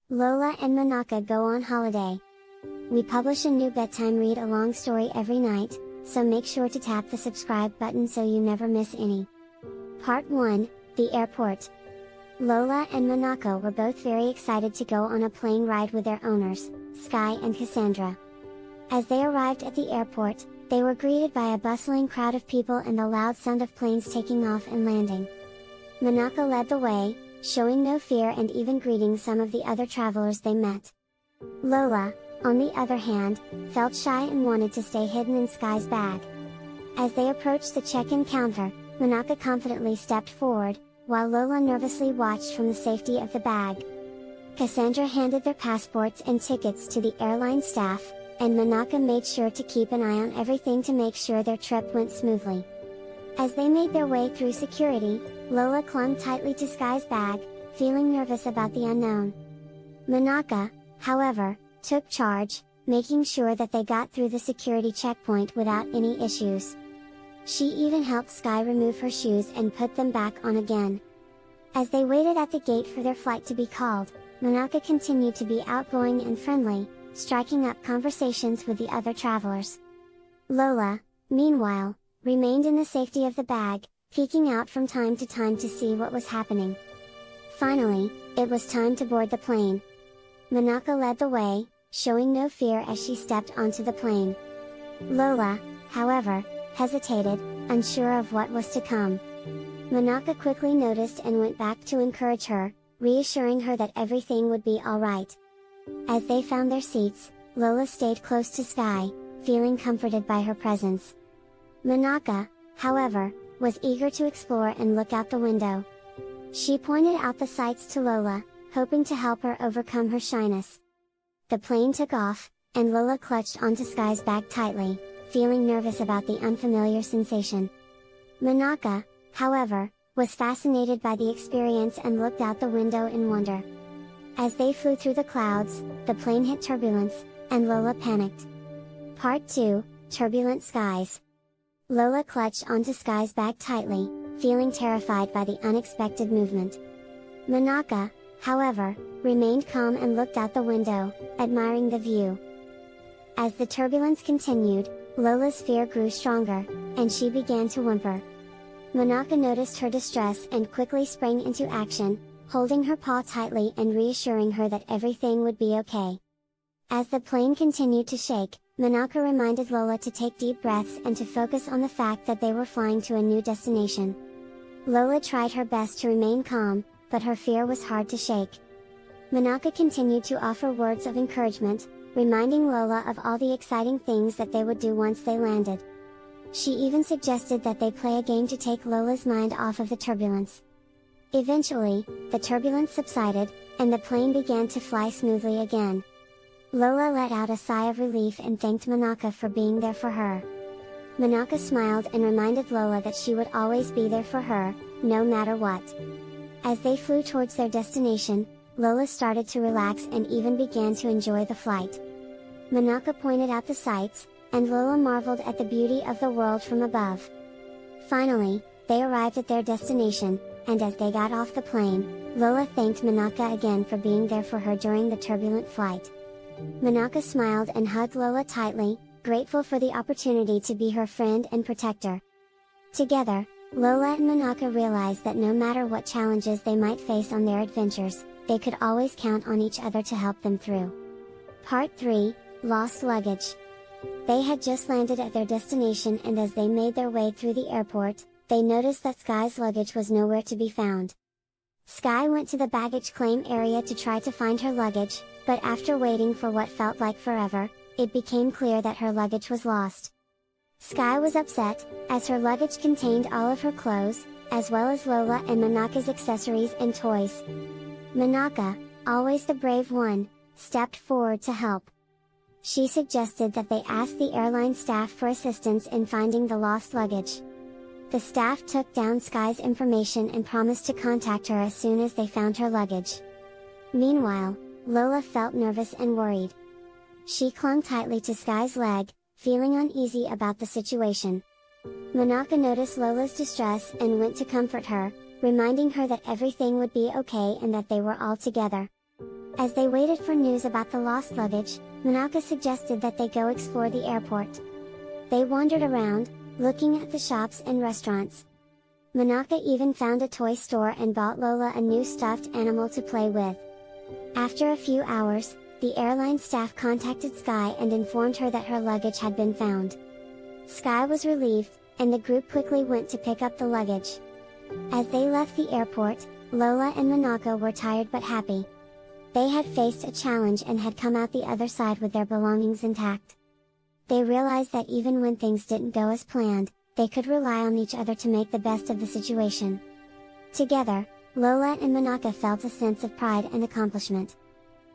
Lola and Monaca go on holiday. We publish a new bedtime read-along story every night, so make sure to tap the subscribe button so you never miss any. Part 1, The Airport. Lola and Monaca were both very excited to go on a plane ride with their owners, Sky and Cassandra. As they arrived at the airport, they were greeted by a bustling crowd of people and the loud sound of planes taking off and landing. Monaca led the way, showing no fear and even greeting some of the other travelers they met. Lola, on the other hand, felt shy and wanted to stay hidden in Sky's bag. As they approached the check-in counter, Monaca confidently stepped forward, while Lola nervously watched from the safety of the bag. Cassandra handed their passports and tickets to the airline staff, and Monaca made sure to keep an eye on everything to make sure their trip went smoothly. As they made their way through security, Lola clung tightly to Sky's bag, feeling nervous about the unknown. Monaca, however, took charge, making sure that they got through the security checkpoint without any issues. She even helped Sky remove her shoes and put them back on again. As they waited at the gate for their flight to be called, Monaca continued to be outgoing and friendly, striking up conversations with the other travelers. Lola, meanwhile, remained in the safety of the bag, peeking out from time to time to see what was happening. Finally, it was time to board the plane. Monaca led the way, showing no fear as she stepped onto the plane. Lola, however, hesitated, unsure of what was to come. Monaca quickly noticed and went back to encourage her, reassuring her that everything would be alright. As they found their seats, Lola stayed close to Sky, feeling comforted by her presence. Monaca, however, was eager to explore and look out the window. She pointed out the sights to Lola, hoping to help her overcome her shyness. The plane took off, and Lola clutched onto Sky's bag tightly, feeling nervous about the unfamiliar sensation. Monaca, however, was fascinated by the experience and looked out the window in wonder. As they flew through the clouds, the plane hit turbulence, and Lola panicked. Part 2, Turbulent Skies. Lola clutched onto Sky's bag tightly, feeling terrified by the unexpected movement. Monaca, however, remained calm and looked out the window, admiring the view. As the turbulence continued, Lola's fear grew stronger, and she began to whimper. Monaca noticed her distress and quickly sprang into action, holding her paw tightly and reassuring her that everything would be okay. As the plane continued to shake, Monaca reminded Lola to take deep breaths and to focus on the fact that they were flying to a new destination. Lola tried her best to remain calm, but her fear was hard to shake. Monaca continued to offer words of encouragement, reminding Lola of all the exciting things that they would do once they landed. She even suggested that they play a game to take Lola's mind off of the turbulence. Eventually, the turbulence subsided, and the plane began to fly smoothly again. Lola let out a sigh of relief and thanked Monaca for being there for her. Monaca smiled and reminded Lola that she would always be there for her, no matter what. As they flew towards their destination, Lola started to relax and even began to enjoy the flight. Monaca pointed out the sights, and Lola marveled at the beauty of the world from above. Finally, they arrived at their destination, and as they got off the plane, Lola thanked Monaca again for being there for her during the turbulent flight. Monaca smiled and hugged Lola tightly, grateful for the opportunity to be her friend and protector. Together, Lola and Monaca realized that no matter what challenges they might face on their adventures, they could always count on each other to help them through. Part 3, Lost Luggage. They had just landed at their destination, and as they made their way through the airport, they noticed that Sky's luggage was nowhere to be found. Sky went to the baggage claim area to try to find her luggage, but after waiting for what felt like forever, it became clear that her luggage was lost. Sky was upset, as her luggage contained all of her clothes, as well as Lola and Monaca's accessories and toys. Monaca, always the brave one, stepped forward to help. She suggested that they ask the airline staff for assistance in finding the lost luggage. The staff took down Sky's information and promised to contact her as soon as they found her luggage. Meanwhile, Lola felt nervous and worried. She clung tightly to Sky's leg, feeling uneasy about the situation. Monaca noticed Lola's distress and went to comfort her, reminding her that everything would be okay and that they were all together. As they waited for news about the lost luggage, Monaca suggested that they go explore the airport. They wandered around, looking at the shops and restaurants. Monaca even found a toy store and bought Lola a new stuffed animal to play with. After a few hours, the airline staff contacted Sky and informed her that her luggage had been found. Sky was relieved, and the group quickly went to pick up the luggage. As they left the airport, Lola and Monaca were tired but happy. They had faced a challenge and had come out the other side with their belongings intact. They realized that even when things didn't go as planned, they could rely on each other to make the best of the situation. Together, Lola and Monaca felt a sense of pride and accomplishment.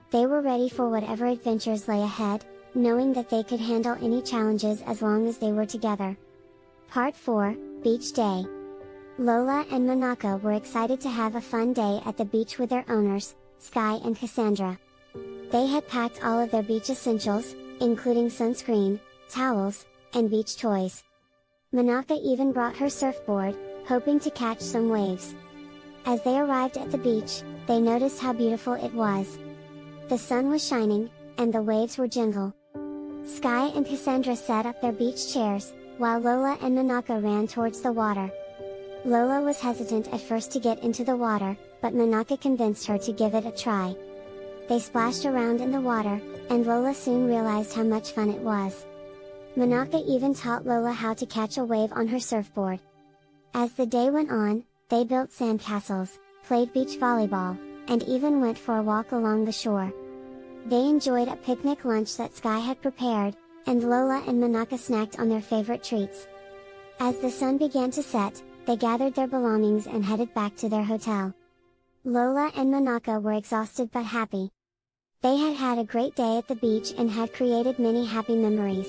They were ready for whatever adventures lay ahead, knowing that they could handle any challenges as long as they were together. Part 4, Beach Day. Lola and Monaca were excited to have a fun day at the beach with their owners, Sky and Cassandra. They had packed all of their beach essentials, including sunscreen, towels, and beach toys. Monaca even brought her surfboard, hoping to catch some waves. As they arrived at the beach, they noticed how beautiful it was. The sun was shining, and the waves were gentle. Sky and Cassandra set up their beach chairs, while Lola and Monaca ran towards the water. Lola was hesitant at first to get into the water, but Monaca convinced her to give it a try. They splashed around in the water, and Lola soon realized how much fun it was. Monaca even taught Lola how to catch a wave on her surfboard. As the day went on, they built sandcastles, played beach volleyball, and even went for a walk along the shore. They enjoyed a picnic lunch that Sky had prepared, and Lola and Monaca snacked on their favorite treats. As the sun began to set, they gathered their belongings and headed back to their hotel. Lola and Monaca were exhausted but happy. They had had a great day at the beach and had created many happy memories.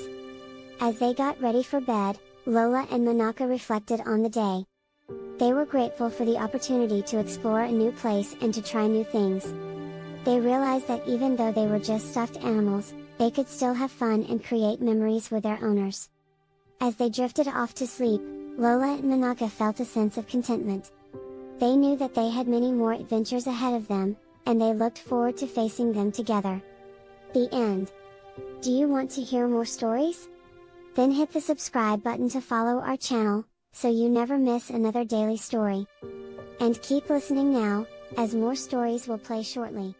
As they got ready for bed, Lola and Monaca reflected on the day. They were grateful for the opportunity to explore a new place and to try new things. They realized that even though they were just stuffed animals, they could still have fun and create memories with their owners. As they drifted off to sleep, Lola and Monaca felt a sense of contentment. They knew that they had many more adventures ahead of them, and they looked forward to facing them together. The end. Do you want to hear more stories? Then hit the subscribe button to follow our channel, so you never miss another daily story. And keep listening now, as more stories will play shortly.